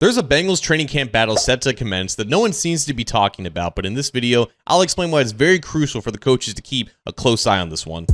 There's a Bengals training camp battle set to commence that no one seems to be talking about, but in this video, I'll explain why it's very crucial for the coaches to keep a close eye on this one.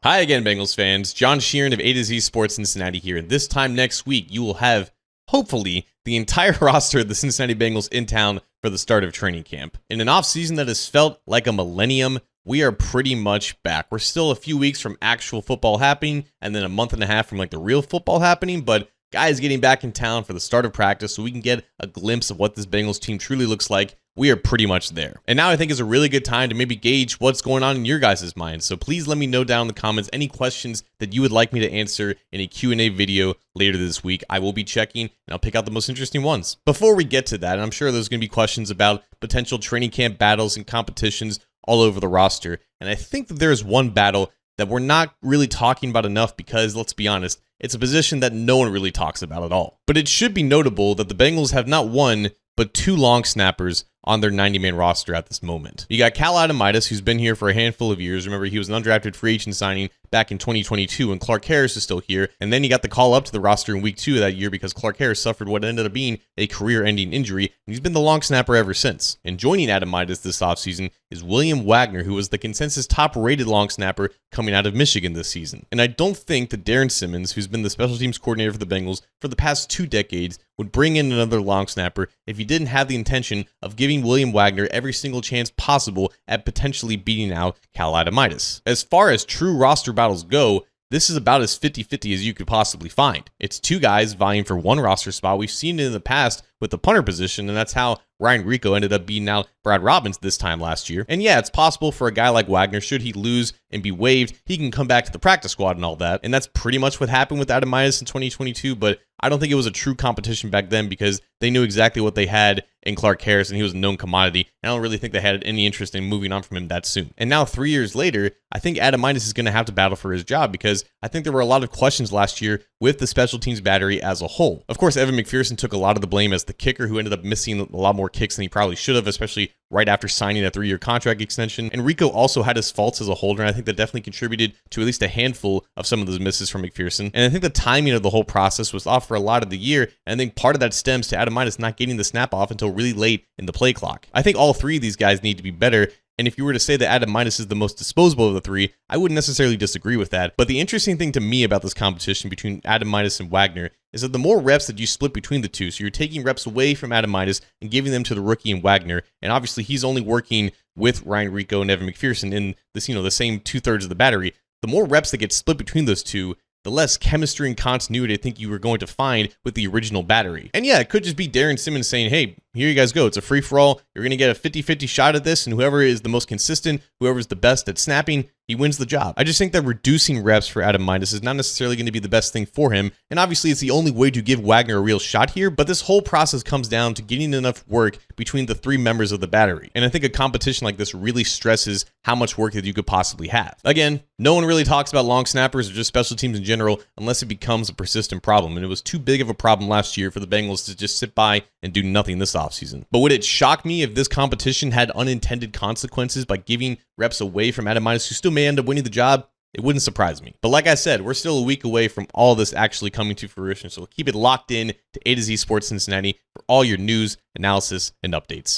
Hi again, Bengals fans. John Sheeran of A to Z Sports Cincinnati here, and this time next week, you will have, hopefully, the entire roster of the Cincinnati Bengals in town for the start of training camp. In an offseason that has felt like a millennium, we are pretty much back. We're still a few weeks from actual football happening, and then a month and a half from like the real football happening, but guys getting back in town for the start of practice so we can get a glimpse of what this Bengals team truly looks like. We are pretty much there. And now I think is a really good time to maybe gauge what's going on in your guys' minds. So please let me know down in the comments any questions that you would like me to answer in a Q&A video later this week. I will be checking and I'll pick out the most interesting ones. Before we get to that, and I'm sure there's going to be questions about potential training camp battles and competitions all over the roster. And I think that there's one battle that we're not really talking about enough because, let's be honest, it's a position that no one really talks about at all. But it should be notable that the Bengals have not one, but two long snappers on their 90-man roster at this moment. You got Cal Adamitis, who's been here for a handful of years. Remember, he was an undrafted free agent signing back in 2022, and Clark Harris is still here. And then he got the call up to the roster in week 2 of that year because Clark Harris suffered what ended up being a career-ending injury, and he's been the long snapper ever since. And joining Adamitis this offseason is William Wagner, who was the consensus top-rated long snapper coming out of Michigan this season. And I don't think that Darren Simmons, who's been the special teams coordinator for the Bengals for the past 2 decades, would bring in another long snapper if he didn't have the intention of giving William Wagner every single chance possible at potentially beating out Cal Adamitis. As far as true roster battles go, this is about as 50-50 as you could possibly find. It's 2 guys vying for one roster spot. We've seen it in the past with the punter position, and that's how Ryan Rico ended up beating out Brad Robbins this time last year. And yeah, it's possible for a guy like Wagner, should he lose and be waived, he can come back to the practice squad and all that. And that's pretty much what happened with Adamitis in 2022, but I don't think it was a true competition back then because they knew exactly what they had in Clark Harris, and he was a known commodity. And I don't really think they had any interest in moving on from him that soon. And now 3 years later, I think Adamitis is going to have to battle for his job because I think there were a lot of questions last year with the special teams battery as a whole. Of course, Evan McPherson took a lot of the blame as the kicker who ended up missing a lot more kicks than he probably should have, especially right after signing a 3-year contract extension. And Rico also had his faults as a holder, and I think that definitely contributed to at least a handful of some of those misses from McPherson. And I think the timing of the whole process was off for a lot of the year, and I think part of that stems to Adamitis not getting the snap off until really late in the play clock. I think all 3 of these guys need to be better, and if you were to say that Adamitis is the most disposable of the 3, I wouldn't necessarily disagree with that. But the interesting thing to me about this competition between Adamitis and Wagner is that the more reps that you split between the two, so you're taking reps away from Adamitis and giving them to the rookie in Wagner, and obviously he's only working with Ryan Rico and Evan McPherson in this, the same 2/3 of the battery. The more reps that get split between those two, the less chemistry and continuity I think you were going to find with the original battery. And yeah, it could just be Darren Simmons saying, hey, here you guys go. It's a free-for-all. You're going to get a 50-50 shot at this, and whoever is the most consistent, whoever's the best at snapping, he wins the job. I just think that reducing reps for Adamitis is not necessarily going to be the best thing for him, and obviously it's the only way to give Wagner a real shot here, but this whole process comes down to getting enough work between the 3 members of the battery. And I think a competition like this really stresses how much work that you could possibly have. Again, no one really talks about long snappers or just special teams in general unless it becomes a persistent problem, and it was too big of a problem last year for the Bengals to just sit by and do nothing this offseason. But would it shock me if this competition had unintended consequences by giving reps away from Adamitis, who still may end up winning the job? It wouldn't surprise me. But like I said, we're still a week away from all this actually coming to fruition, so keep it locked in to A to Z Sports Cincinnati for all your news, analysis, and updates.